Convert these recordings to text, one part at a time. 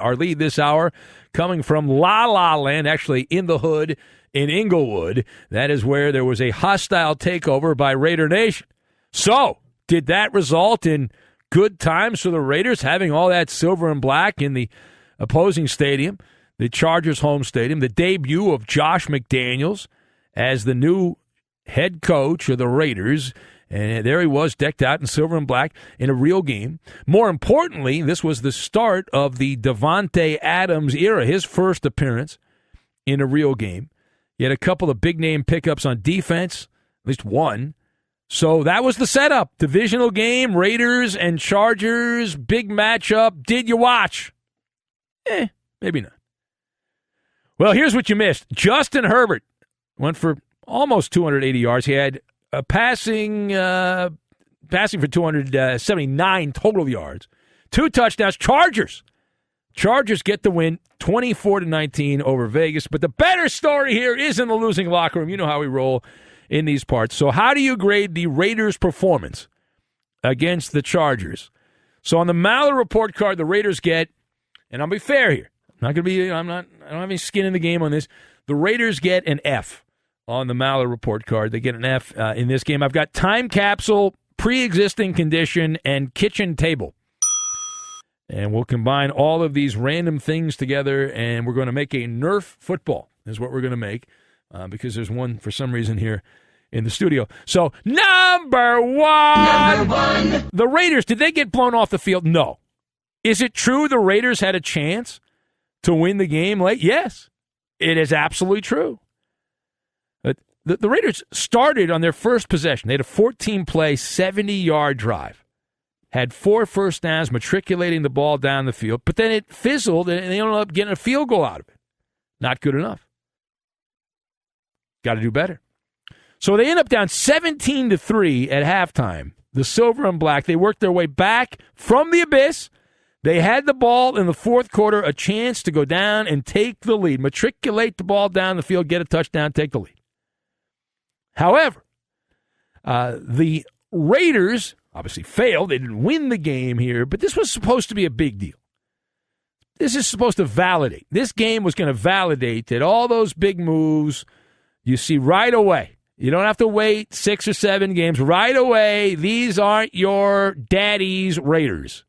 Our lead this hour coming from La La Land, actually in the hood in Inglewood. That is where there was a hostile takeover by Raider Nation. So, did that result in good times for the Raiders, having all that silver and black in the opposing stadium, the Chargers' home stadium, the debut of Josh McDaniels as the new head coach of the Raiders? And there he was, decked out in silver and black in a real game. More importantly, this was the start of the Davante Adams era, his first appearance in a real game. He had a couple of big-name pickups on defense, at least one. So that was the setup. Divisional game, Raiders and Chargers, big matchup. Did you watch? Maybe not. Well, here's what you missed. Justin Herbert went for almost 280 yards. He had passing for 279 total yards. 2 touchdowns. Chargers get the win, 24-19 over Vegas. But the better story here is in the losing locker room. You know how we roll in these parts. So how do you grade the Raiders' performance against the Chargers? So on the Maller report card, the Raiders get, and I'll be fair here, I don't have any skin in the game on this. The Raiders get an F on the Maller report card. They get an F in this game. I've got time capsule, pre-existing condition, and kitchen table. And we'll combine all of these random things together, and we're going to make a Nerf football is what we're going to make because there's one for some reason here in the studio. So, number one. The Raiders, did they get blown off the field? No. Is it true the Raiders had a chance to win the game late? Yes. It is absolutely true. The Raiders started on their first possession. They had a 14-play, 70-yard drive. Had 4 first downs, matriculating the ball down the field. But then it fizzled, and they ended up getting a field goal out of it. Not good enough. Got to do better. So they end up down 17-3 at halftime. The silver and black, they worked their way back from the abyss. They had the ball in the fourth quarter, a chance to go down and take the lead. Matriculate the ball down the field, get a touchdown, take the lead. However, the Raiders obviously failed. They didn't win the game here, but this was supposed to be a big deal. This is supposed to validate. This game was going to validate that all those big moves you see right away. You don't have to wait 6 or 7 games. Right away, these aren't your daddy's Raiders.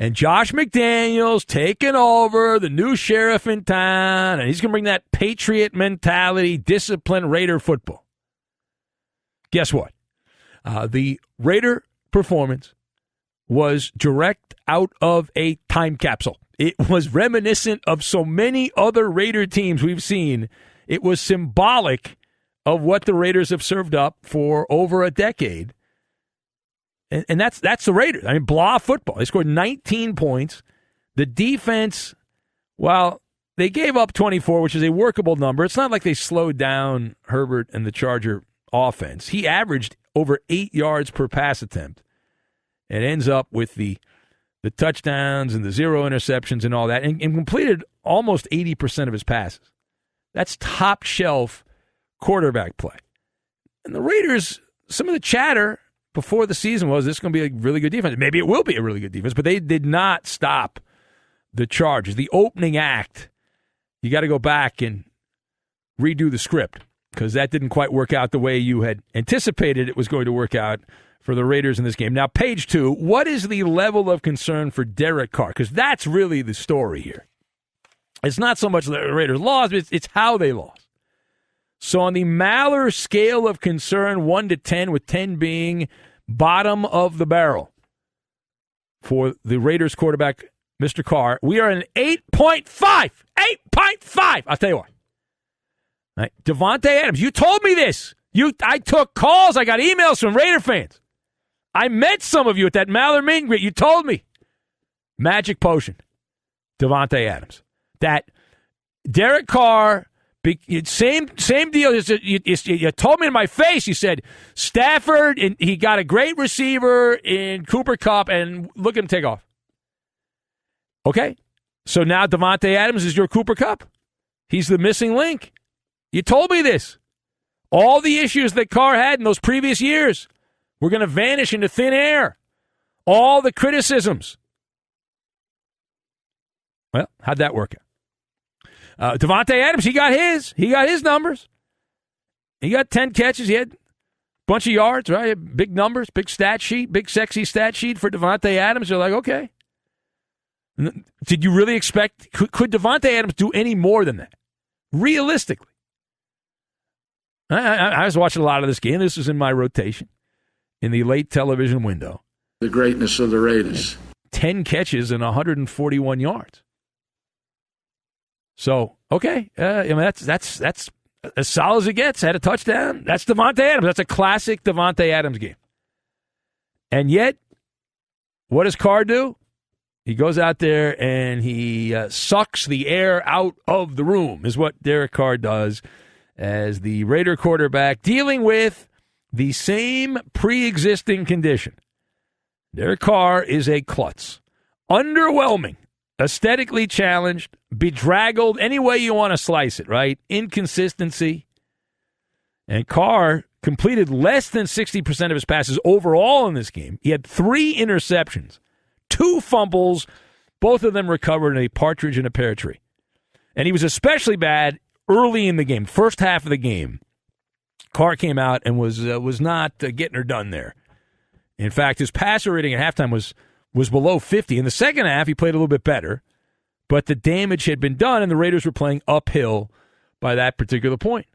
And Josh McDaniels taking over, the new sheriff in town, and he's going to bring that Patriot mentality, disciplined Raider football. Guess what? The Raider performance was direct out of a time capsule. It was reminiscent of so many other Raider teams we've seen. It was symbolic of what the Raiders have served up for over a decade. And that's the Raiders. I mean, blah football. They scored 19 points. The defense, while they gave up 24, which is a workable number, it's not like they slowed down Herbert and the Charger offense. He averaged over 8 yards per pass attempt and ends up with the touchdowns and the 0 interceptions and all that and completed almost 80% of his passes. That's top-shelf quarterback play. And the Raiders, some of the chatter before the season was this is going to be a really good defense. Maybe it will be a really good defense, but they did not stop the Chargers. The opening act, you got to go back and redo the script because that didn't quite work out the way you had anticipated it was going to work out for the Raiders in this game. Now, page 2, what is the level of concern for Derek Carr? Because that's really the story here. It's not so much the Raiders lost, but it's how they lost. So on the Maller scale of concern, 1 to 10, with 10 being bottom of the barrel for the Raiders quarterback, Mr. Carr, we are an 8.5. 8.5. I'll tell you what. Right. Davante Adams, you told me this. I took calls. I got emails from Raider fans. I met some of you at that Maller meet and greet. You told me. Magic potion. Davante Adams. That Derek Carr... Same deal. You told me in my face, you said, Stafford, and he got a great receiver in Cooper Kupp, and look at him take off. Okay, so now Davante Adams is your Cooper Kupp. He's the missing link. You told me this. All the issues that Carr had in those previous years were going to vanish into thin air. All the criticisms. Well, how'd that work out? Davante Adams, he got his numbers. He got 10 catches. He had a bunch of yards, right? Big numbers, big stat sheet, big sexy stat sheet for Davante Adams. You're like, okay. Did you really expect, could Davante Adams do any more than that? Realistically. I was watching a lot of this game. This was in my rotation in the late television window. The greatness of the Raiders. 10 catches and 141 yards. So, okay. I mean, that's as solid as it gets. Had a touchdown. That's Davante Adams. That's a classic Davante Adams game. And yet, what does Carr do? He goes out there and he sucks the air out of the room, is what Derek Carr does as the Raider quarterback dealing with the same pre-existing condition. Derek Carr is a klutz. Underwhelming, aesthetically challenged, bedraggled, any way you want to slice it, right? Inconsistency. And Carr completed less than 60% of his passes overall in this game. He had 3 interceptions, 2 fumbles, both of them recovered in a partridge in a pear tree. And he was especially bad early in the game, first half of the game. Carr came out and was not getting her done there. In fact, his passer rating at halftime was below 50. In the second half, he played a little bit better, but the damage had been done, and the Raiders were playing uphill by that particular point.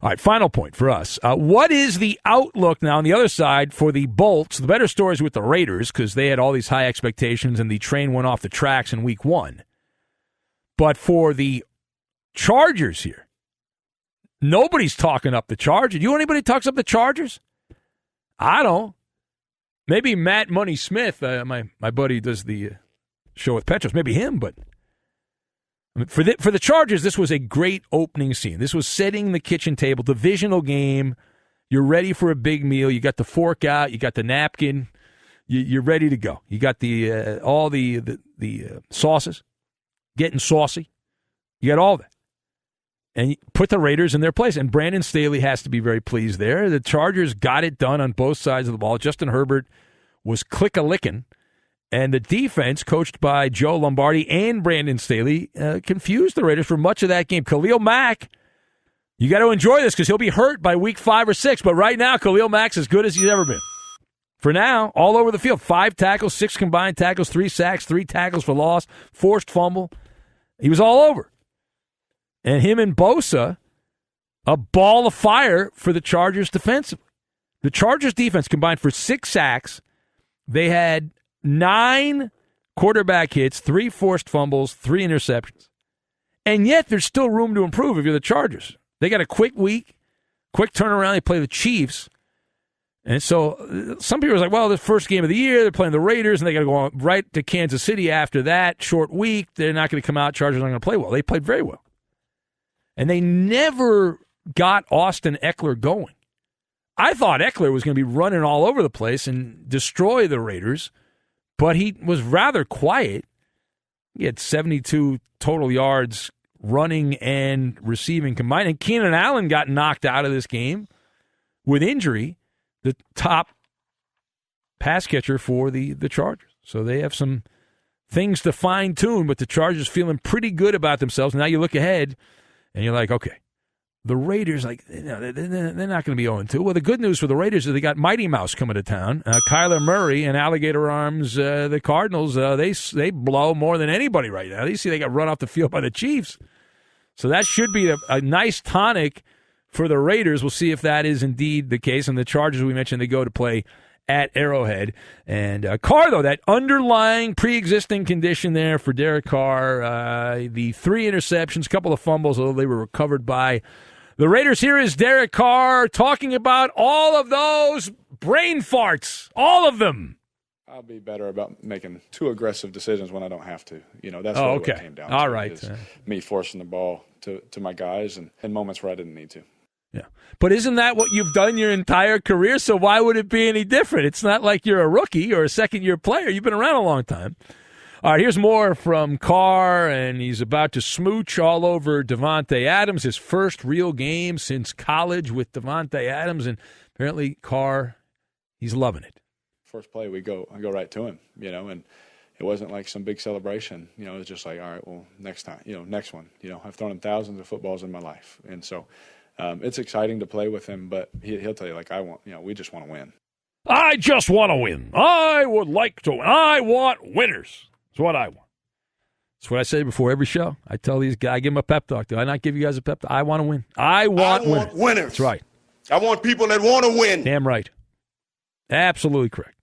All right, final point for us. What is the outlook now on the other side for the Bolts? The better story is with the Raiders because they had all these high expectations, and the train went off the tracks in week 1. But for the Chargers here, nobody's talking up the Chargers. You know anybody talks up the Chargers? I don't. Maybe Matt Money Smith, my buddy does the show with Petros. Maybe him, but I mean, for the Chargers, this was a great opening scene. This was setting the kitchen table, divisional game. You're ready for a big meal. You got the fork out. You got the napkin. You're ready to go. You got the all the sauces, getting saucy. You got all that. And put the Raiders in their place. And Brandon Staley has to be very pleased there. The Chargers got it done on both sides of the ball. Justin Herbert was click-a-licking. And the defense, coached by Joe Lombardi and Brandon Staley, confused the Raiders for much of that game. Khalil Mack, you got to enjoy this because he'll be hurt by week 5 or 6. But right now, Khalil Mack's as good as he's ever been. For now, all over the field. 5 tackles, 6 combined tackles, 3 sacks, 3 tackles for loss, forced fumble. He was all over. And him and Bosa, a ball of fire for the Chargers defensively. The Chargers defense combined for 6 sacks. They had 9 quarterback hits, 3 forced fumbles, 3 interceptions. And yet there's still room to improve if you're the Chargers. They got a quick week, quick turnaround. They play the Chiefs. And so some people are like, well, the first game of the year, they're playing the Raiders, and they got to go on right to Kansas City after that. Short week. They're not going to come out. Chargers aren't going to play well. They played very well. And they never got Austin Eckler going. I thought Eckler was going to be running all over the place and destroy the Raiders, but he was rather quiet. He had 72 total yards running and receiving combined. And Keenan Allen got knocked out of this game with injury, the top pass catcher for the Chargers. So they have some things to fine-tune, but the Chargers feeling pretty good about themselves. Now you look ahead, and you're like, okay, the Raiders, like, you know, they're not going to be 0-2. Well, the good news for the Raiders is they got Mighty Mouse coming to town. Kyler Murray and Alligator Arms, the Cardinals, they blow more than anybody right now. You see they got run off the field by the Chiefs. So that should be a nice tonic for the Raiders. We'll see if that is indeed the case. And the Chargers, we mentioned, they go to play at Arrowhead. And Carr, though, that underlying pre-existing condition there for Derek Carr, the 3 interceptions, a couple of fumbles, although they were recovered by the Raiders. Here is Derek Carr talking about all of those brain farts, all of them. I'll be better about making too aggressive decisions when I don't have to. You know, that's really what it came down to. All right. Is me forcing the ball to my guys and in moments where I didn't need to. Yeah. But isn't that what you've done your entire career? So why would it be any different? It's not like you're a rookie or a second-year player. You've been around a long time. All right, here's more from Carr, and he's about to smooch all over Davante Adams, his first real game since college with Davante Adams, and apparently Carr, he's loving it. First play, I go right to him, you know, and It wasn't like some big celebration. You know, it was just like, all right, well, next time, you know, next one. You know, I've thrown him thousands of footballs in my life. And so it's exciting to play with him, but he'll tell you, like, we just want to win. I just want to win. I would like to win. I want winners. That's what I want. That's what I say before every show. I tell these guys, I give them a pep talk. Do I not give you guys a pep talk? I want to win. I want winners. Winners. That's right. I want people that want to win. Damn right. Absolutely correct.